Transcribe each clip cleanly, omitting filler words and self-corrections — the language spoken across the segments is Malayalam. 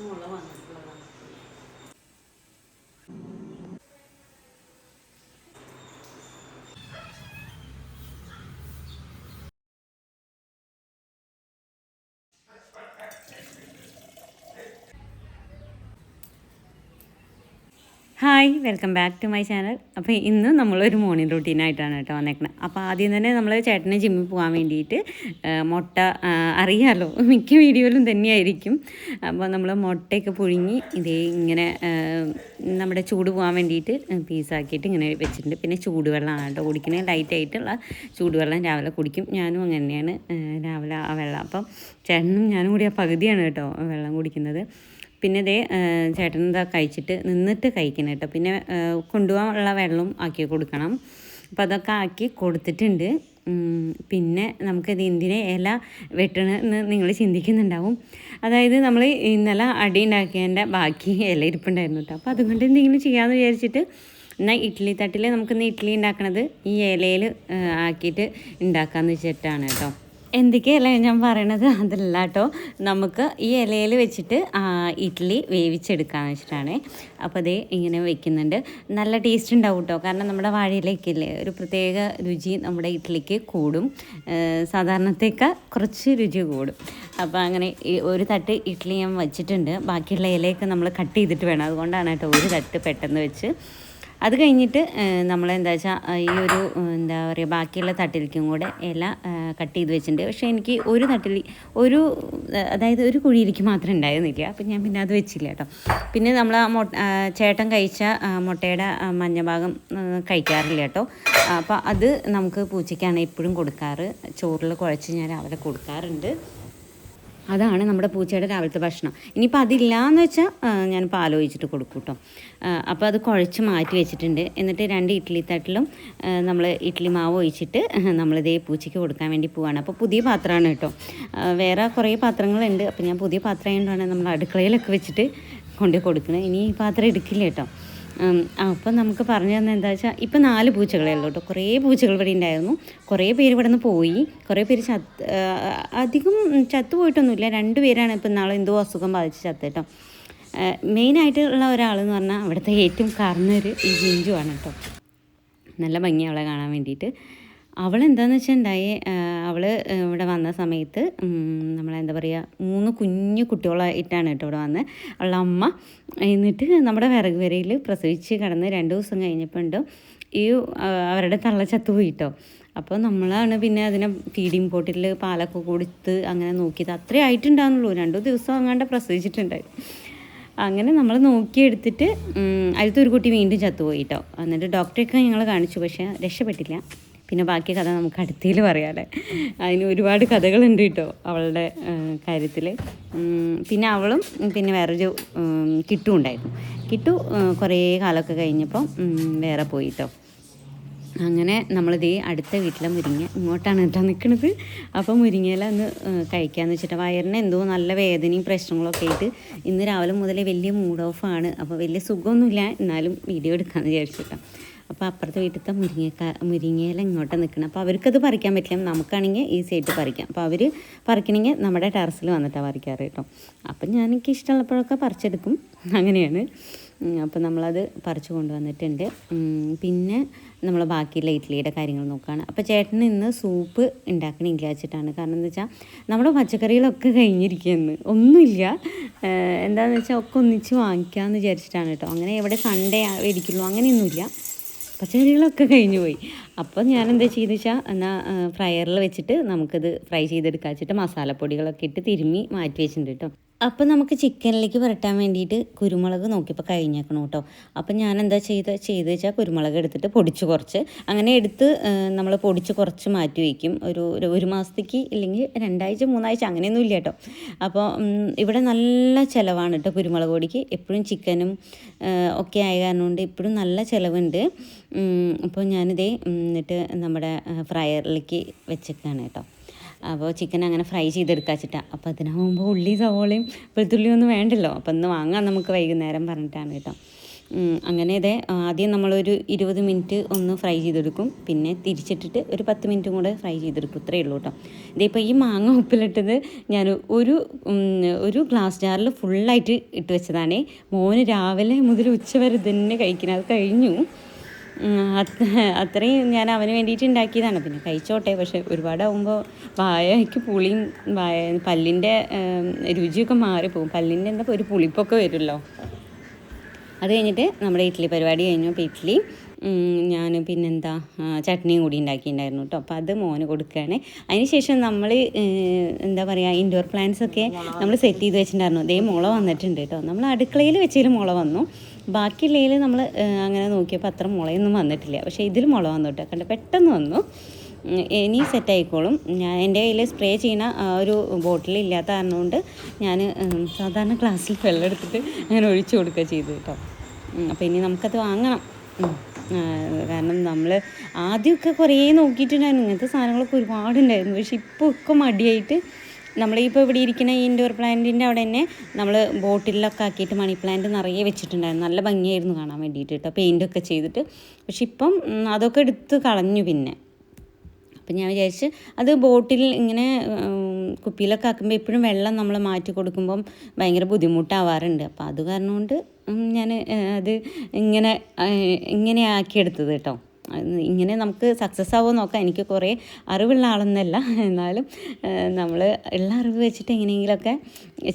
മുള വന്നിട്ടുള്ളതാണ്. Hi, welcome back to my channel. അപ്പോൾ ഇന്ന് നമ്മളൊരു മോർണിംഗ് റൂട്ടീനായിട്ടാണ് കേട്ടോ വന്നേക്കുന്നത്. അപ്പോൾ ആദ്യം തന്നെ നമ്മൾ ചേട്ടന് ജിമ്മിൽ പോകാൻ വേണ്ടിയിട്ട് മുട്ട, അറിയാമല്ലോ മിക്ക വീഡിയോയിലും തന്നെയായിരിക്കും. അപ്പോൾ നമ്മൾ മുട്ടയൊക്കെ പുഴുങ്ങി ഇതേ ഇങ്ങനെ നമ്മുടെ ചൂട് പോകാൻ വേണ്ടിയിട്ട് പീസാക്കിയിട്ട് ഇങ്ങനെ വെച്ചിട്ടുണ്ട്. പിന്നെ ചൂടുവെള്ളമാണ് കേട്ടോ കുടിക്കുന്നത്, ലൈറ്റായിട്ടുള്ള ചൂടുവെള്ളം രാവിലെ കുടിക്കും. ഞാനും അങ്ങനെ തന്നെയാണ് രാവിലെ ആ വെള്ളം. അപ്പം ചേട്ടനും ഞാനും കൂടി ആ പകുതിയാണ് കേട്ടോ വെള്ളം കുടിക്കുന്നത്. പിന്നെ ഇതേ ചേട്ടൻ എന്താ കഴിച്ചിട്ട് നിന്നിട്ട് കഴിക്കണം കേട്ടോ. പിന്നെ കൊണ്ടുപോകാനുള്ള വെള്ളം ആക്കി കൊടുക്കണം. അപ്പോൾ അതൊക്കെ ആക്കി കൊടുത്തിട്ടുണ്ട്. പിന്നെ നമുക്കിത് എന്തിനെ ഇല വെട്ടണമെന്ന് നിങ്ങൾ ചിന്തിക്കുന്നുണ്ടാവും. അതായത് നമ്മൾ ഇന്നലെ അടി ഉണ്ടാക്കിയതിൻ്റെ ബാക്കി ഇല ഇരിപ്പുണ്ടായിരുന്നു കേട്ടോ. അപ്പോൾ അതുകൊണ്ട് എന്തെങ്കിലും ചെയ്യാമെന്ന് വിചാരിച്ചിട്ട് എന്നാൽ ഇഡ്ഡലി തട്ടിൽ നമുക്കിന്ന് ഇഡ്ഡലി ഉണ്ടാക്കണത് ഈ ഇലയിൽ ആക്കിയിട്ട് ഉണ്ടാക്കാമെന്ന് വെച്ചിട്ടാണ് കേട്ടോ. എന്തൊക്കെയല്ല ഞാൻ പറയണത് അതല്ല കേട്ടോ. നമുക്ക് ഈ ഇലയിൽ വെച്ചിട്ട് ഇഡ്ഡലി വേവിച്ചെടുക്കാമെന്ന് വെച്ചിട്ടാണ്. അപ്പോൾ അതേ ഇങ്ങനെ വെക്കുന്നുണ്ട്. നല്ല ടേസ്റ്റ് ഉണ്ടാവും കേട്ടോ. കാരണം നമ്മുടെ വാഴയിലേക്കില്ലേ ഒരു പ്രത്യേക രുചി നമ്മുടെ ഇഡ്ഡലിക്ക് കൂടും. സാധാരണത്തേക്കാൾ കുറച്ച് രുചി കൂടും. അപ്പോൾ അങ്ങനെ ഒരു തട്ട് ഇഡ്ഡലി ഞാൻ വെച്ചിട്ടുണ്ട്. ബാക്കിയുള്ള ഇലയൊക്കെ നമ്മൾ കട്ട് ചെയ്തിട്ട് വേണം. അതുകൊണ്ടാണ് കേട്ടോ ഒരു തട്ട് പെട്ടെന്ന് വെച്ച്. അത് കഴിഞ്ഞിട്ട് നമ്മളെന്താ വെച്ചാൽ ഈ ഒരു എന്താ പറയുക ബാക്കിയുള്ള തട്ടിലേക്കും കൂടെ ഇല കട്ട് ചെയ്ത് വെച്ചിട്ടുണ്ട്. പക്ഷേ എനിക്ക് ഒരു തട്ടിൽ അതായത് ഒരു കുഴിയിലേക്ക് മാത്രമേ ഉണ്ടായിരുന്നില്ല. അപ്പം ഞാൻ പിന്നെ അത് വെച്ചില്ല കേട്ടോ. പിന്നെ നമ്മൾ ചേട്ടൻ കഴിച്ച മുട്ടയുടെ മഞ്ഞ ഭാഗം കഴിക്കാറില്ല കേട്ടോ. അപ്പോൾ അത് നമുക്ക് പൂച്ചയ്ക്കാണ് എപ്പോഴും കൊടുക്കാറ്. ചോറിൽ കുഴച്ച് ഞാൻ രാവിലെ കൊടുക്കാറുണ്ട്. അതാണ് നമ്മുടെ പൂച്ചയുടെ രാവിലത്തെ ഭക്ഷണം. ഇനിയിപ്പോൾ അതില്ലാന്ന് വെച്ചാൽ ഞാൻ പാലൊഴിച്ചിട്ട് കൊടുക്കും കേട്ടോ. അപ്പോൾ അത് കുഴച്ച് മാറ്റി വെച്ചിട്ടുണ്ട്. എന്നിട്ട് 2 ഇഡ്ഡലി തട്ടിലും നമ്മൾ ഇഡ്ഡലി മാവ് ഒഴിച്ചിട്ട് നമ്മളിതേ പൂച്ചയ്ക്ക് കൊടുക്കാൻ വേണ്ടി പോവാണ്. അപ്പോൾ പുതിയ പാത്രമാണ് കേട്ടോ. വേറെ കുറേ പാത്രങ്ങളുണ്ട്. അപ്പോൾ ഞാൻ പുതിയ പാത്രം ആയതുകൊണ്ടാണ് നമ്മൾ അടുക്കളയിലൊക്കെ വെച്ചിട്ട് കൊണ്ടുപോയി കൊടുക്കുന്നത്. ഇനി ഈ പാത്രം എടുക്കില്ല കേട്ടോ. അപ്പം നമുക്ക് പറഞ്ഞു തന്നെ എന്താ വെച്ചാൽ ഇപ്പം 4 പൂച്ചകളേ ഉള്ളൂ കേട്ടോ. കുറേ പൂച്ചകൾ ഇവിടെ ഉണ്ടായിരുന്നു. കുറേ പേര് ഇവിടെ നിന്ന് പോയി. കുറേ പേര് അധികം ചത്തു പോയിട്ടൊന്നുമില്ല. 2 പേരാണ് ഇപ്പം നാളെ എന്തോ അസുഖം ബാധിച്ച് ചത്ത് കേട്ടോ. മെയിനായിട്ടുള്ള ഒരാളെന്ന് പറഞ്ഞാൽ ഇവിടുത്തെ ഏറ്റവും കാർന്നൊരു ഈ ജിഞ്ചുവാണ് കേട്ടോ. നല്ല ഭംഗി അവളെ കാണാൻ വേണ്ടിയിട്ട്. അവളെന്താണെന്ന് വെച്ചാൽ അവൾ ഇവിടെ വന്ന സമയത്ത് നമ്മളെന്താ പറയുക 3 കുഞ്ഞു കുട്ടികളായിട്ടാണ് കേട്ടോ ഇവിടെ വന്നത് അവളുടെ അമ്മ. എന്നിട്ട് നമ്മുടെ വിറക് വരയിൽ പ്രസവിച്ച് കിടന്ന് 2 ദിവസം കഴിഞ്ഞപ്പോൾ ഉണ്ട് ഈ അവരുടെ തള്ള ചത്തുപോയി കേട്ടോ. അപ്പോൾ നമ്മളാണ് പിന്നെ അതിനെ ഫീഡിങ് പോട്ടിൽ പാലൊക്കെ കൊടുത്ത് അങ്ങനെ നോക്കിയത്. അത്രേ ആയിട്ടുണ്ടാകുന്നുള്ളൂ. 2 ദിവസം അങ്ങാണ്ട് പ്രസവിച്ചിട്ടുണ്ടായിരുന്നു. അങ്ങനെ നമ്മൾ നോക്കിയെടുത്തിട്ട് അതിലത്തെ ഒരു കുട്ടി വീണ്ടും ചത്തുപോയി കേട്ടോ. എന്നിട്ട് ഡോക്ടറെയൊക്കെ ഞങ്ങൾ കാണിച്ചു, പക്ഷേ രക്ഷപ്പെട്ടില്ല. പിന്നെ ബാക്കി കഥ നമുക്ക് അടുത്തതിൽ പറയാമല്ലേ. അതിന് ഒരുപാട് കഥകളുണ്ട് കേട്ടോ അവളുടെ കാര്യത്തിൽ. പിന്നെ അവളും പിന്നെ വേറൊരു കിട്ടും ഉണ്ടായിരുന്നു. കിട്ടു കുറേ കാലമൊക്കെ കഴിഞ്ഞപ്പം വേറെ പോയി കേട്ടോ. അങ്ങനെ നമ്മളിതേ അടുത്ത വീട്ടിലെ മുരിങ്ങ ഇങ്ങോട്ടാണ് കേട്ടോ നിൽക്കുന്നത്. അപ്പോൾ മുരിങ്ങയില ഒന്ന് കഴിക്കാമെന്ന് വെച്ചിട്ട് വയറിന് എന്തോ നല്ല വേദനയും പ്രശ്നങ്ങളൊക്കെ ആയിട്ട് ഇന്ന് രാവിലെ മുതലേ വലിയ മൂഡ് ഓഫാണ്. അപ്പോൾ വലിയ സുഖമൊന്നുമില്ല, എന്നാലും വീഡിയോ എടുക്കാമെന്ന് വിചാരിച്ചിട്ടോ. അപ്പോൾ അപ്പുറത്തെ വീട്ടിലത്തെ മുരിങ്ങയില ഇങ്ങോട്ട് നിൽക്കണം. അപ്പോൾ അവർക്കത് പറിക്കാൻ പറ്റില്ല, നമുക്കാണെങ്കിൽ ഈസി ആയിട്ട് പറിക്കാം. അപ്പോൾ അവർ പറിക്കണമെങ്കിൽ നമ്മുടെ ടെറസിൽ വന്നിട്ടാണ് പറിക്കാറ് കേട്ടോ. അപ്പം എനിക്ക് ഇഷ്ടമുള്ളപ്പോഴൊക്കെ പറിച്ചെടുക്കും, അങ്ങനെയാണ്. അപ്പോൾ നമ്മളത് പറിച്ചു കൊണ്ടുവന്നിട്ടുണ്ട്. പിന്നെ നമ്മൾ ബാക്കിയുള്ള ഇഡ്ഡലിയുടെ കാര്യങ്ങൾ നോക്കുകയാണ്. അപ്പോൾ ചേട്ടന് ഇന്ന് സൂപ്പ് ഉണ്ടാക്കണില്ല വെച്ചിട്ടാണ്. കാരണം എന്താ വെച്ചാൽ നമ്മുടെ പച്ചക്കറികളൊക്കെ കഴിഞ്ഞിരിക്കുകയെന്ന് ഒന്നുമില്ല. എന്താണെന്ന് വെച്ചാൽ ഒക്കെ ഒന്നിച്ച് വാങ്ങിക്കാമെന്ന് വിചാരിച്ചിട്ടാണ് കേട്ടോ. അങ്ങനെ എവിടെ സൺഡേ മേടിക്കുള്ളൂ അങ്ങനെയൊന്നുമില്ല. പച്ചക്കറികളൊക്കെ കഴിഞ്ഞു പോയി. അപ്പോൾ ഞാൻ എന്താ ചെയ്തെന്ന് വെച്ചാൽ എന്നാൽ ഫ്രയറിൽ വെച്ചിട്ട് നമുക്കിത് ഫ്രൈ ചെയ്തെടുക്കാൻ വെച്ചിട്ട് മസാലപ്പൊടികളൊക്കെ ഇട്ട് തിരുമ്മി മാറ്റി വെച്ചിട്ടുണ്ട് കേട്ടോ. അപ്പോൾ നമുക്ക് ചിക്കനിലേക്ക് പുരട്ടാൻ വേണ്ടിയിട്ട് കുരുമുളക് നോക്കിയപ്പോൾ കഴിഞ്ഞേക്കണം കേട്ടോ. അപ്പം ഞാൻ എന്താ ചെയ്ത് വെച്ചാൽ കുരുമുളക് എടുത്തിട്ട് പൊടിച്ച് കുറച്ച് അങ്ങനെ എടുത്ത് നമ്മൾ പൊടിച്ച് കുറച്ച് മാറ്റി വയ്ക്കും. ഒരു മാസത്തേക്ക് ഇല്ലെങ്കിൽ 2 ആഴ്ച 3 ആഴ്ച അങ്ങനെയൊന്നും ഇല്ല കേട്ടോ. അപ്പോൾ ഇവിടെ നല്ല ചിലവാണ് കേട്ടോ കുരുമുളക് പൊടിക്ക്. എപ്പോഴും ചിക്കനും ഒക്കെ ആയ കാരണം കൊണ്ട് എപ്പോഴും നല്ല ചിലവുണ്ട്. അപ്പോൾ ഞാനിതേ എന്നിട്ട് നമ്മുടെ ഫ്രയറിലേക്ക് വെച്ചേക്കാണ് കേട്ടോ. അപ്പോൾ ചിക്കൻ അങ്ങനെ ഫ്രൈ ചെയ്തെടുക്കാൻ വെച്ചിട്ടാണ്. അപ്പോൾ അതിനാകുമ്പോൾ ഉള്ളി സവോളയും വെളുത്തുള്ളിയും ഒന്നും വേണ്ടല്ലോ. അപ്പോൾ ഒന്ന് വാങ്ങാം നമുക്ക് വൈകുന്നേരം പറഞ്ഞിട്ടാണ് കേട്ടോ. അങ്ങനെ ഇതേ ആദ്യം നമ്മളൊരു 20 മിനിറ്റ് ഒന്ന് ഫ്രൈ ചെയ്തെടുക്കും, പിന്നെ തിരിച്ചിട്ടിട്ട് ഒരു 10 മിനിറ്റും കൂടെ ഫ്രൈ ചെയ്തെടുക്കും. ഇത്രയേ ഉള്ളൂ കേട്ടോ. ഇതിപ്പോൾ ഈ മാങ്ങ ഉപ്പിലിട്ടത് ഞാൻ ഒരു ഗ്ലാസ് ജാറിൽ ഫുള്ളായിട്ട് ഇട്ട് വെച്ചതാണ്. മോന് രാവിലെ മുതൽ ഉച്ച വരെ തന്നെ കഴിക്കണം. അത് കഴിഞ്ഞു. അത്രയും ഞാൻ അവന് വേണ്ടിയിട്ട് ഉണ്ടാക്കിയതാണ്. പിന്നെ കഴിച്ചോട്ടെ, പക്ഷെ ഒരുപാടാകുമ്പോൾ വായയ്ക്ക് പുളിയും പല്ലിൻ്റെ രുചിയൊക്കെ മാറിപ്പോകും. പല്ലിൻ്റെ എന്താ ഒരു പുളിപ്പൊക്കെ വരുമല്ലോ. അത് കഴിഞ്ഞിട്ട് നമ്മുടെ ഇഡ്ഡലി പരിപാടി കഴിഞ്ഞു. അപ്പോൾ ഇഡ്ഡലി ഞാൻ പിന്നെന്താ ചട്നിയും കൂടി ഉണ്ടാക്കിയിട്ടുണ്ടായിരുന്നു കേട്ടോ. അപ്പോൾ അത് മോന് കൊടുക്കുകയാണ്. അതിന് ശേഷം നമ്മൾ എന്താ പറയുക, ഇൻഡോർ പ്ലാന്റ്സ് ഒക്കെ നമ്മൾ സെറ്റ് ചെയ്ത് വെച്ചിട്ടുണ്ടായിരുന്നു. അതേ മുള വന്നിട്ടുണ്ട് കേട്ടോ. നമ്മൾ അടുക്കളയിൽ വെച്ചതിൽ മുള വന്നു, ബാക്കിയുള്ളതിൽ നമ്മൾ അങ്ങനെ നോക്കിയപ്പോൾ അത്ര മുളയൊന്നും വന്നിട്ടില്ല. പക്ഷേ ഇതിൽ മുള വന്നു കേട്ടോ. കണ്ട് പെട്ടെന്ന് വന്നു. ഇനി സെറ്റായിക്കോളും. ഞാൻ എൻ്റെ കയ്യിൽ സ്പ്രേ ചെയ്യുന്ന ഒരു ബോട്ടിൽ ഇല്ലാത്ത കാരണം കൊണ്ട് ഞാൻ സാധാരണ ഗ്ലാസ്സിൽ വെള്ളം എടുത്തിട്ട് അങ്ങനെ ഒഴിച്ചു കൊടുക്കുക ചെയ്തു കേട്ടോ. അപ്പോൾ ഇനി നമുക്കത് വാങ്ങണം. കാരണം നമ്മൾ ആദ്യമൊക്കെ കുറേ നോക്കിയിട്ടുണ്ടായിരുന്നു, ഇങ്ങനത്തെ സാധനങ്ങളൊക്കെ ഒരുപാടുണ്ടായിരുന്നു. പക്ഷെ ഇപ്പോൾ ഒക്കെ മടിയായിട്ട് നമ്മളിപ്പോൾ ഇവിടെ ഇരിക്കുന്ന ഈ ഇൻഡോർ പ്ലാന്റിൻ്റെ അവിടെ തന്നെ നമ്മൾ ബോട്ടിലൊക്കെ ആക്കിയിട്ട് മണി പ്ലാന്റ് നിറയെ വെച്ചിട്ടുണ്ടായിരുന്നു. നല്ല ഭംഗിയായിരുന്നു കാണാൻ വേണ്ടിയിട്ട് കേട്ടോ, പെയിൻ്റൊക്കെ ചെയ്തിട്ട്. പക്ഷെ ഇപ്പം അതൊക്കെ എടുത്ത് കളഞ്ഞു. പിന്നെ അപ്പം ഞാൻ വിചാരിച്ച് അത് ബോട്ടിൽ ഇങ്ങനെ കുപ്പിയിലൊക്കെ ആക്കുമ്പോൾ എപ്പോഴും വെള്ളം നമ്മൾ മാറ്റി കൊടുക്കുമ്പം ഭയങ്കര ബുദ്ധിമുട്ടാവാറുണ്ട്. അപ്പോൾ അത് കാരണം കൊണ്ട് ഞാൻ അത് ഇങ്ങനെ ആക്കിയെടുത്തത് കേട്ടോ. ഇങ്ങനെ നമുക്ക് സക്സസ് ആവുമോ നോക്കാം. എനിക്ക് കുറേ അറിവുള്ള ആളൊന്നുമല്ല, എന്നാലും നമ്മൾ ഉള്ള അറിവ് വെച്ചിട്ട് എങ്ങനെയെങ്കിലുമൊക്കെ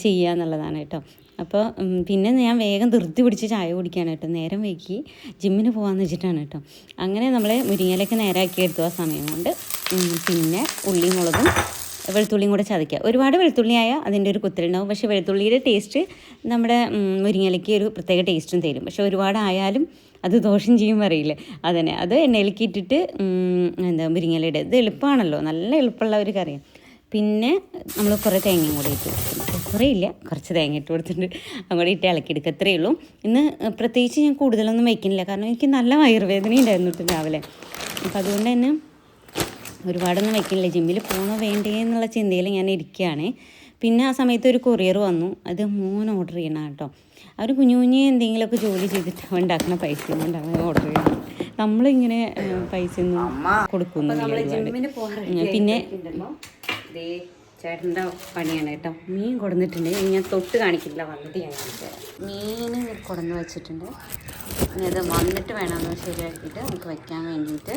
ചെയ്യുക എന്നുള്ളതാണ് കേട്ടോ. അപ്പോൾ പിന്നെ ഞാൻ വേഗം ധൃതി പിടിച്ച് ചായ കുടിക്കുകയാണ് കേട്ടോ. നേരം വൈകി ജിമ്മിന് പോകാമെന്ന് വെച്ചിട്ടാണ് കേട്ടോ. അങ്ങനെ നമ്മൾ മുരിങ്ങയിലൊക്കെ നേരാക്കി എടുത്തു ആ സമയം കൊണ്ട്. പിന്നെ ഉള്ളിയും മുളകും വെളുത്തുള്ളിയും കൂടെ ചതയ്ക്കുക. ഒരുപാട് വെളുത്തുള്ളിയായാൽ അതിൻ്റെ ഒരു കുത്തലുണ്ടാവും. പക്ഷേ വെളുത്തുള്ളിയുടെ ടേസ്റ്റ് നമ്മുടെ മുരിങ്ങയിലേക്ക് ഒരു പ്രത്യേക ടേസ്റ്റും തരും. പക്ഷേ ഒരുപാടായാലും അത് ദോഷം ചെയ്യും പറയില്ലേ, അതന്നെ. അത് എണ്ണയിലേക്ക് ഇട്ടിട്ട് മുരിങ്ങയിലയുടെ ഇത് എളുപ്പമാണല്ലോ, നല്ല എളുപ്പമുള്ള ഒരു കറിയാണ്. പിന്നെ നമ്മൾ കുറേ തേങ്ങയും കൂടെ ഇട്ട് കൊടുത്തിട്ടുണ്ട്. കുറേ ഇല്ല, കുറച്ച് തേങ്ങ ഇട്ട് കൊടുത്തിട്ടുണ്ട്. അങ്ങോട്ട് ഇട്ട് ഇളക്കിയെടുക്കുക, അത്രയേ ഉള്ളൂ. ഇന്ന് പ്രത്യേകിച്ച് ഞാൻ കൂടുതലൊന്നും വയ്ക്കുന്നില്ല, കാരണം എനിക്ക് നല്ല വയറുവേദന ഉണ്ടായിരുന്നു രാവിലെ. അപ്പോൾ അതുകൊണ്ട് തന്നെ ഒരുപാടൊന്നും വയ്ക്കുന്നില്ല. ജിമ്മിൽ പോകണോ വേണ്ടേ എന്നുള്ള ചിന്തയിൽ ഞാൻ ഇരിക്കുകയാണ്. പിന്നെ ആ സമയത്ത് ഒരു കൊറിയർ വന്നു. അത് മോൻ ഓർഡർ ചെയ്യണം കേട്ടോ. അവർ കുഞ്ഞു എന്തെങ്കിലുമൊക്കെ ജോലി ചെയ്തിട്ട് ഉണ്ടാക്കുന്ന പൈസ കൊണ്ടാണ് ഓർഡർ ചെയ്യുന്നത്. നമ്മളിങ്ങനെ പൈസ ഒന്നും കൊടുക്കുന്നില്ല. പിന്നെ ചേട്ടൻ്റെ പണിയാണ് കേട്ടോ. മീൻ കൊടുന്നിട്ടുണ്ട്. ഞാൻ തൊട്ട് കാണിക്കില്ല, വന്നിട്ട് ഞാൻ കാണിച്ചുതരാം. മീൻ കൊടുന്ന് വെച്ചിട്ടുണ്ട്. ഇനി അത് വന്നിട്ട് വേണമെന്ന് ശരിയാക്കിയിട്ട് നമുക്ക് വയ്ക്കാൻ വേണ്ടിയിട്ട്.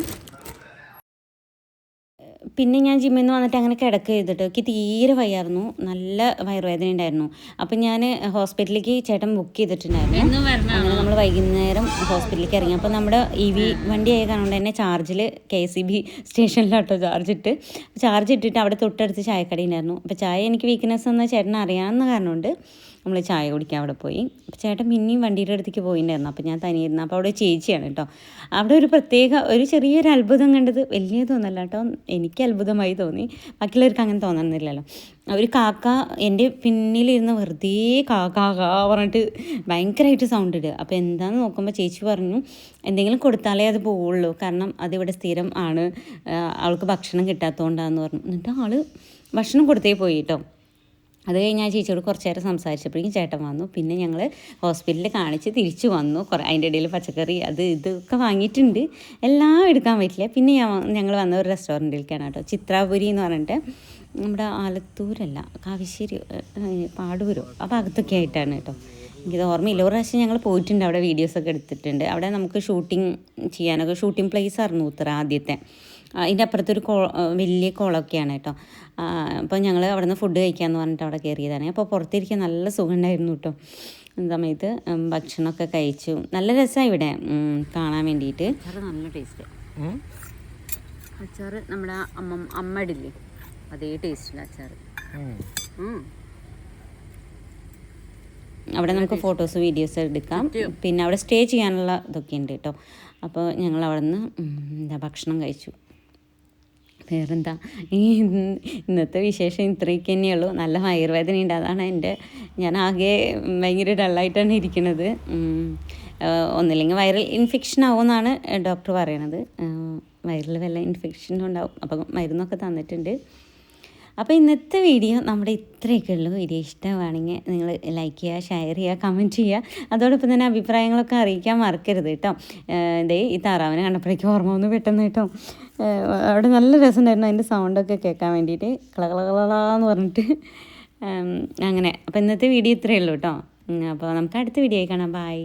പിന്നെ ഞാൻ ജിമ്മിൽ നിന്ന് വന്നിട്ട് അങ്ങനെ കിടക്കുക ചെയ്തിട്ട് എനിക്ക് തീരെ വയ്യായിരുന്നു, നല്ല വയറുവേദന ഉണ്ടായിരുന്നു. അപ്പം ഞാൻ ഹോസ്പിറ്റലിലേക്ക് ചേട്ടൻ ബുക്ക് ചെയ്തിട്ടുണ്ടായിരുന്നു. അങ്ങനെ നമ്മൾ വൈകുന്നേരം ഹോസ്പിറ്റലിലേക്ക് ഇറങ്ങി. അപ്പോൾ നമ്മുടെ EV വണ്ടി ആയ കാരണം തന്നെ ചാർജിൽ KCB സ്റ്റേഷനിലോട്ടോ ചാർജ് ഇട്ടിട്ട് അവിടെ തൊട്ടടുത്ത് ചായക്കട ഉണ്ടായിരുന്നു. അപ്പോൾ ചായ എനിക്ക് വീക്ക്നെസ് എന്ന് ചേട്ടൻ അറിയാവുന്ന കാരണം കൊണ്ട് നമ്മൾ ചായ കുടിക്കാൻ അവിടെ പോയി. അപ്പോൾ ചേട്ടൻ പിന്നെയും വണ്ടിയുടെ അടുത്തേക്ക് പോയിട്ടുണ്ടായിരുന്നു. അപ്പോൾ ഞാൻ തനിയായിരുന്നു. അപ്പോൾ അവിടെ ചേച്ചിയാണ് കേട്ടോ. അവിടെ ഒരു ചെറിയൊരു അത്ഭുതം കണ്ടത്, വലിയതൊന്നല്ല കേട്ടോ, എനിക്ക് അത്ഭുതമായി തോന്നി. ബാക്കിയുള്ളവർക്ക് അങ്ങനെ തോന്നുന്നില്ലല്ലോ. ഒരു കാക്ക എൻ്റെ പിന്നിലിരുന്ന് വെറുതെ കാക്കാ പറഞ്ഞിട്ട് ഭയങ്കരമായിട്ട് സൗണ്ട് ഇടുക. അപ്പോൾ എന്താണെന്ന് നോക്കുമ്പോൾ ചേച്ചി പറഞ്ഞു എന്തെങ്കിലും കൊടുത്താലേ അത് പോവുള്ളൂ, കാരണം അതിവിടെ സ്ഥിരം ആണ്, ആൾക്ക് ഭക്ഷണം കിട്ടാത്തതുകൊണ്ടാണെന്ന് പറഞ്ഞു. എന്നിട്ട് ആൾ ഭക്ഷണം കൊടുത്തേ പോയി കേട്ടോ. അത് കഴിഞ്ഞ് ആ ചേച്ചിയോട് കുറച്ച് നേരം സംസാരിച്ചപ്പോഴേക്കും ചേട്ടൻ വന്നു. പിന്നെ ഞങ്ങൾ ഹോസ്പിറ്റലിൽ കാണിച്ച് തിരിച്ചു വന്നു. അതിൻ്റെ ഇടയിൽ പച്ചക്കറി ഇതൊക്കെ വാങ്ങിയിട്ടുണ്ട്, എല്ലാം എടുക്കാൻ പറ്റില്ല. പിന്നെ ഞങ്ങൾ വന്ന ഒരു റെസ്റ്റോറൻറ്റിലേക്കാണ് കേട്ടോ, ചിത്രാപുരി എന്ന് പറഞ്ഞിട്ട്. നമ്മുടെ ആലത്തൂരല്ല, കാവശ്ശേരി, പാടൂരോ ആ ഭാഗത്തൊക്കെ ആയിട്ടാണ് കേട്ടോ. എനിക്കത് ഓർമ്മയില്ല. ഒരു പ്രാവശ്യം ഞങ്ങൾ പോയിട്ടുണ്ട്, അവിടെ വീഡിയോസൊക്കെ എടുത്തിട്ടുണ്ട്. അവിടെ നമുക്ക് ഷൂട്ടിംഗ് പ്ലേസ് ആയിരുന്നു ഉത്തര ആദ്യത്തെ. അതിൻ്റെ അപ്പുറത്തൊരു വലിയ കുളമൊക്കെയാണ് കേട്ടോ. അപ്പോൾ ഞങ്ങൾ അവിടെ നിന്ന് ഫുഡ് കഴിക്കാമെന്ന് പറഞ്ഞിട്ട് അവിടെ കയറിയതാണ്. അപ്പോൾ പുറത്തിരിക്കാൻ നല്ല സുഖം ഉണ്ടായിരുന്നു കേട്ടോ. സമയത്ത് ഭക്ഷണമൊക്കെ കഴിച്ചു. നല്ല രസമാണ് ഇവിടെ കാണാൻ വേണ്ടിയിട്ട്. നല്ല ടേസ്റ്റ് അച്ചാർ. നമ്മുടെ അമ്മ ഇടില്ലേ അതേ ടേസ്റ്റില്ല അച്ചാർ. അവിടെ നമുക്ക് ഫോട്ടോസ് വീഡിയോസ് എടുക്കാം. പിന്നെ അവിടെ സ്റ്റേ ചെയ്യാനുള്ള ഇതൊക്കെ ഉണ്ട് കേട്ടോ. അപ്പോൾ ഞങ്ങൾ അവിടെ നിന്ന് ഭക്ഷണം കഴിച്ചു. വേറെന്താ, ഇന്നത്തെ വിശേഷം ഇത്രയൊക്കെ തന്നെയുള്ളൂ. നല്ല വയറുവേദനയുണ്ട്, അതാണ് ഞാൻ ആകെ ഭയങ്കര ഡള്ളായിട്ടാണ് ഇരിക്കുന്നത്. ഒന്നില്ലെങ്കിൽ വൈറൽ ഇൻഫെക്ഷൻ ആവുമെന്നാണ് ഡോക്ടർ പറയണത്. വയറിൽ വല്ല ഇൻഫെക്ഷനും ഉണ്ടാവും. അപ്പം മരുന്നൊക്കെ തന്നിട്ടുണ്ട്. അപ്പോൾ ഇന്നത്തെ വീഡിയോ നമ്മുടെ ഇത്രയൊക്കെ ഉള്ളൂ. വീഡിയോ ഇഷ്ടമാണെങ്കിൽ നിങ്ങൾ ലൈക്ക് ചെയ്യുക, ഷെയർ ചെയ്യുക, കമൻറ്റ് ചെയ്യുക. അതോടൊപ്പം തന്നെ അഭിപ്രായങ്ങളൊക്കെ അറിയിക്കാൻ മറക്കരുത് കേട്ടോ. ഈ താറാവിനെ കണ്ടപ്പോഴേക്കും ഓർമ്മ വന്നു പെട്ടെന്ന് കേട്ടോ. അവിടെ നല്ല രസമുണ്ടായിരുന്നു അതിൻ്റെ സൗണ്ടൊക്കെ കേൾക്കാൻ വേണ്ടിയിട്ട്, കളകളകളാന്ന് പറഞ്ഞിട്ട്. അങ്ങനെ അപ്പോൾ ഇന്നത്തെ വീഡിയോ ഇത്രയേ ഉള്ളൂ കേട്ടോ. അപ്പോൾ നമുക്ക് അടുത്ത വീഡിയോ കാണാം. ബൈ.